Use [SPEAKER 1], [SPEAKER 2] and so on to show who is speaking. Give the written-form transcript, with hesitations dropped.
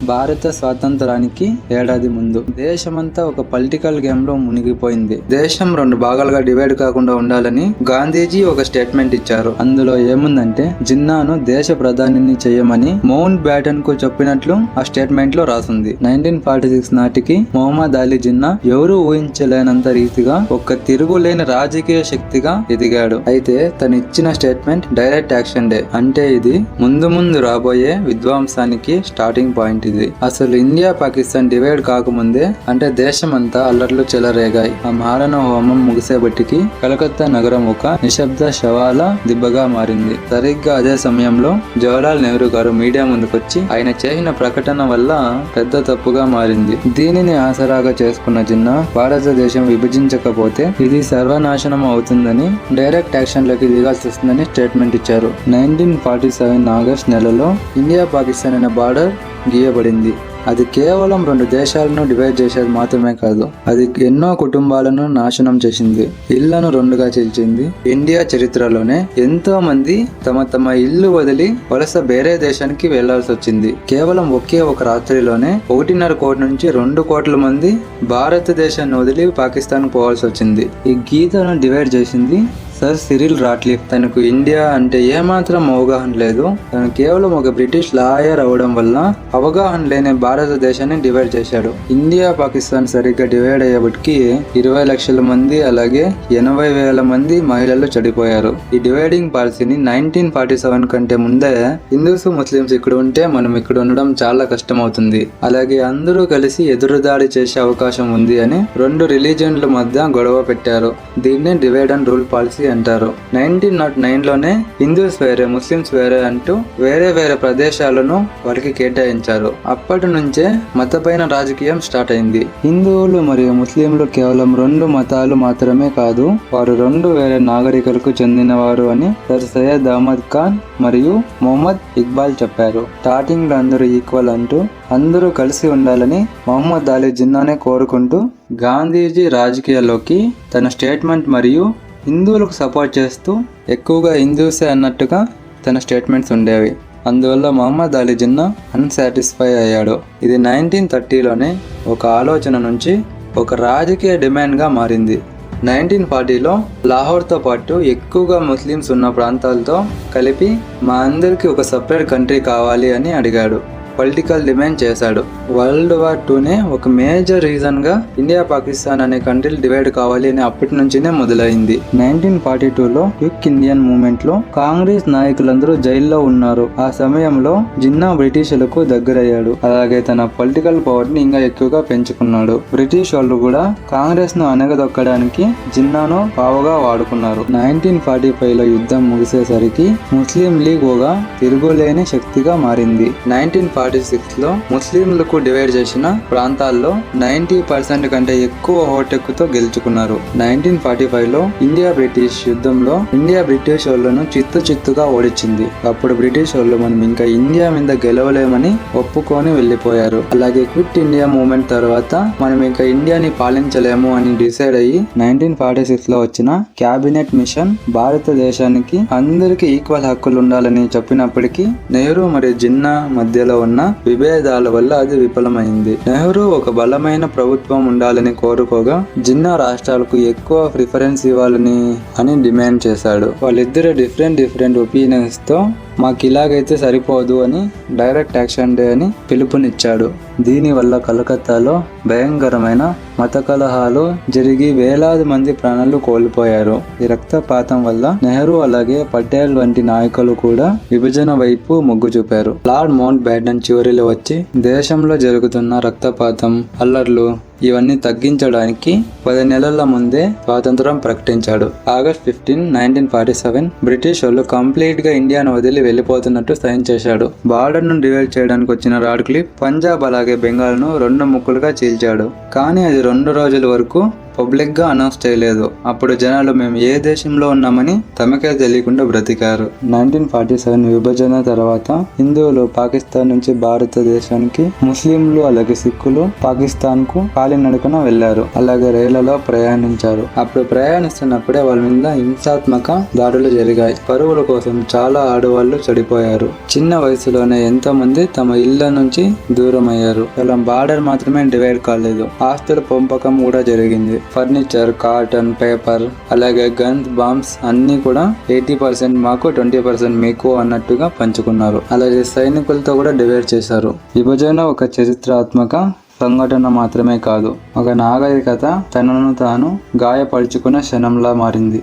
[SPEAKER 1] భారత స్వాతంత్రానికి ఏడాది ముందు దేశమంతా ఒక పొలిటికల్ గేమ్ లో మునిగిపోయింది. దేశం 2 భాగాలుగా డివైడ్ కాకుండా ఉండాలని గాంధీజీ ఒక స్టేట్మెంట్ ఇచ్చారు. అందులో ఏముందంటే జిన్నాను దేశ ప్రధానిని చేయమని మౌంట్ బ్యాటన్ కు చెప్పినట్లు ఆ స్టేట్మెంట్ లో రాసింది. 1946 నాటికి మొహమ్మద్ అలీ జిన్నా ఎవరూ ఊహించలేనంత రీతిగా ఒక తిరుగులేని రాజకీయ శక్తిగా ఎదిగాడు. అయితే తను ఇచ్చిన స్టేట్మెంట్ డైరెక్ట్ యాక్షన్ డే, అంటే ఇది ముందు ముందు రాబోయే విధ్వంసానికి స్టార్టింగ్ పాయింట్. ఇది అసలు ఇండియా పాకిస్తాన్ డివైడ్ కాకముందే అంటే దేశమంతా అల్లర్లు చెలరేగాయి. ఆ మారణ హోమం ముగిసేబట్టికి కలకత్తా నగరం ఒక నిశ్శబ్ద శవాల దిబ్బగా మారింది. సరిగ్గా అదే సమయంలో జవహర్లాల్ నెహ్రూ గారు మీడియా ముందుకొచ్చి ఆయన చేసిన ప్రకటన వల్ల పెద్ద తప్పుగా మారింది. దీనిని ఆసరాగా చేసుకున్న జిన్నా భారతదేశం విభజించకపోతే ఇది సర్వనాశనం అవుతుందని డైరెక్ట్ యాక్షన్ లోకి దిగాల్సి వస్తుందని స్టేట్మెంట్ ఇచ్చారు. 1947 ఆగస్ట్ నెలలో ఇండియా పాకిస్తాన్ అనే బార్డర్ గీయబడింది. అది కేవలం 2 దేశాలను డివైడ్ చేసేది మాత్రమే కాదు, అది ఎన్నో కుటుంబాలను నాశనం చేసింది, ఇళ్లను 2గా చీల్చింది. ఇండియా చరిత్రలోనే ఎంతో మంది తమ ఇల్లు వదిలి వలస వేరే దేశానికి వెళ్లాల్సి వచ్చింది. కేవలం ఒకే ఒక రాత్రిలోనే 1.5 కోటి నుంచి 2 కోట్ల మంది భారతదేశాన్ని వదిలి పాకిస్తాన్ పోవాల్సి వచ్చింది. ఈ గీతను డివైడ్ చేసింది సర్ సిరిల్ రాట్లిఫ్. తనకు ఇండియా అంటే ఏమాత్రం అవగాహన లేదు. తను కేవలం ఒక బ్రిటిష్ లాయర్ అవడం వల్ల అవగాహన లేని భారతదేశాన్ని డివైడ్ చేశాడు. ఇండియా పాకిస్తాన్ సరిగ్గా డివైడ్ అయ్యేప్పటికీ 20 లక్షల మంది అలాగే 80,000 మంది మహిళలు చనిపోయారు. ఈ డివైడింగ్ పాలసీని 1947 కంటే ముందే హిందూస్ ముస్లిమ్స్ ఇక్కడ ఉంటే మనం ఇక్కడ ఉండడం చాలా కష్టం అవుతుంది, అలాగే అందరూ కలిసి ఎదురుదాడి చేసే అవకాశం ఉంది అని 2 రిలీజియన్ల మధ్య గొడవ పెట్టారు. దీన్నే డివైడ్ అండ్ రూల్ పాలసీ అంటారు. 1909లోనే హిందూస్ వేరే ముస్లిమ్స్ వేరే అంటూ వేరే ప్రదేశాలను వారికి కేటాయించారు. అప్పటి నుంచే మతపైన రాజకీయం స్టార్ట్ అయింది. హిందువులు మరియు ముస్లింలు కేవలం 2 మతాలు మాత్రమే కాదు, వారు 2 వేరే నాగరికలకు చెందినవారు అని సర్ సయ్యద్ అహ్మద్ ఖాన్ మరియు మొహమ్మద్ ఇక్బాల్ చెప్పారు. స్టార్టింగ్ లో అందరూ ఈక్వల్ అంటూ అందరూ కలిసి ఉండాలని మొహమ్మద్ అలీ జిన్నానే కోరుకుంటూ గాంధీజీ రాజకీయాల్లోకి తన స్టేట్మెంట్ మరియు హిందువులకు సపోర్ట్ చేస్తూ ఎక్కువగా హిందూసే అన్నట్టుగా తన స్టేట్మెంట్స్ ఉండేవి. అందువల్ల మొహమ్మద్ అలీ జిన్నా అన్సాటిస్ఫై అయ్యాడు. ఇది 1930లోనే ఒక ఆలోచన నుంచి ఒక రాజకీయ డిమాండ్గా మారింది. 1940లో లాహోర్తో పాటు ఎక్కువగా ముస్లిమ్స్ ఉన్న ప్రాంతాలతో కలిపి మా అందరికీ ఒక సపరేట్ కంట్రీ కావాలి అని అడిగాడు. పొలిటికల్ డిమాండ్ చేశాడు. వరల్డ్ వార్ 2నే ఒక మేజర్ రీజన్ గా ఇండియా పాకిస్తాన్ అనే కంట్రీలు డివైడ్ కావాలి అని అప్పటి నుంచినే మొదలైంది. 1942లో క్విక్ ఇండియన్ మూవ్మెంట్ లో కాంగ్రెస్ నాయకులందరూ జైల్లో ఉన్నారు. ఆ సమయంలో జిన్నా బ్రిటిషులకు దగ్గరయ్యాడు, అలాగే తన పొలిటికల్ పవర్ ని ఇంకా ఎక్కువగా పెంచుకున్నాడు. బ్రిటిష్ వాళ్ళు కూడా కాంగ్రెస్ ను అనగదొక్కడానికి జిన్నాను పావుగా వాడుకున్నారు. 1945లో యుద్ధం ముగిసేసరికి ముస్లిం లీగ్ ఒక తిరుగులేని శక్తిగా మారింది. 1946లో ముస్లింలకు డివైడ్ చేసిన ప్రాంతాల్లో 90% కంటే ఎక్కువ ఓటెక్కుతో గెలుచుకున్నారు. 1945లో ఇండియా బ్రిటిష్ యుద్ధంలో ఇండియా బ్రిటిష్ వాళ్ళను చిత్తుగా ఓడించింది. అప్పుడు బ్రిటిష్ వాళ్ళు మనం ఇంకా ఇండియా మీద గెలవలేమని ఒప్పుకొని వెళ్లిపోయారు. అలాగే క్విట్ ఇండియా మూవ్మెంట్ తర్వాత మనం ఇంకా ఇండియాని పాలించలేము అని డిసైడ్ అయ్యి 1946లో వచ్చిన క్యాబినెట్ మిషన్ భారతదేశానికి అందరికీ ఈక్వల్ హక్కులు ఉండాలని చెప్పినప్పటికీ నెహ్రూ మరియు జిన్నా మధ్యలో ఉన్న విభేదాల వల్ల అది విఫలమైంది. నెహ్రూ ఒక బలమైన ప్రభుత్వం ఉండాలని కోరుకోగా జిన్నా రాష్ట్రాలకు ఎక్కువ ప్రిఫరెన్స్ ఇవ్వాలని అని డిమాండ్ చేశాడు. వాళ్ళిద్దరు డిఫరెంట్ ఒపీనియన్స్ తో మాకు ఇలాగైతే సరిపోదు అని డైరెక్ట్ యాక్షన్ డే అని పిలుపునిచ్చాడు. దీనివల్ల కలకత్తాలో భయంకరమైన మత కలహాలు జరిగి వేలాది మంది ప్రాణాలు కోల్పోయారు. ఈ రక్తపాతం వల్ల నెహ్రూ అలాగే పటేల్ వంటి నాయకులు కూడా విభజన వైపు మొగ్గు చూపారు. లార్డ్ మౌంట్ బ్యాటన్ చివరిలో వచ్చి దేశంలో జరుగుతున్న రక్తపాతం, అల్లర్లు ఇవన్నీ తగ్గించడానికి 10 నెలల ముందే స్వాతంత్రం ప్రకటించాడు. ఆగస్ట్ 15, 1947 బ్రిటిష్ వాళ్ళు కంప్లీట్ గా ఇండియాను వదిలి వెళ్లిపోతున్నట్టు సైన్ చేశాడు. బార్డర్ ను డివైడ్ చేయడానికి వచ్చిన రాడ్క్లిఫ్ పంజాబ్ అలాగే బెంగాల్ ను 2 ముక్కలుగా చీల్చాడు. కానీ అది 2 రోజుల వరకు పబ్లిక్ గా అనౌన్స్ చేయలేదు. అప్పుడు జనాలు మేము ఏ దేశంలో ఉన్నామని తమకే తెలియకుండా బ్రతికారు. 1947 విభజన తర్వాత హిందువులు పాకిస్తాన్ నుంచి భారతదేశానికి, ముస్లింలు అలాగే సిక్కులు పాకిస్తాన్ కు కాలినడకన వెళ్లారు. అలాగే రైళ్లలో ప్రయాణించారు. అప్పుడు ప్రయాణిస్తున్నప్పుడే వాళ్ళ మీద హింసాత్మక దాడులు జరిగాయి. పరువుల కోసం చాలా ఆడవాళ్లు చనిపోయారు. చిన్న వయసులోనే ఎంతో మంది తమ ఇళ్ల నుంచి దూరం అయ్యారు. కేవలం బార్డర్ మాత్రమే డివైడ్ కాలేదు, ఆస్తుల పంపకం కూడా జరిగింది. ఫర్నిచర్, కాటన్, పేపర్ అలాగే గన్స్, బాంబ్స్ అన్ని కూడా 80% మాకు 20% మీకు అన్నట్టుగా పంచుకున్నారు. అలాగే సైనికులతో కూడా డివైడ్ చేశారు. విభజన ఒక చరిత్రాత్మక సంఘటన మాత్రమే కాదు, ఒక నాగరికత తనను తాను గాయపరుచుకున్న క్షణంలా మారింది.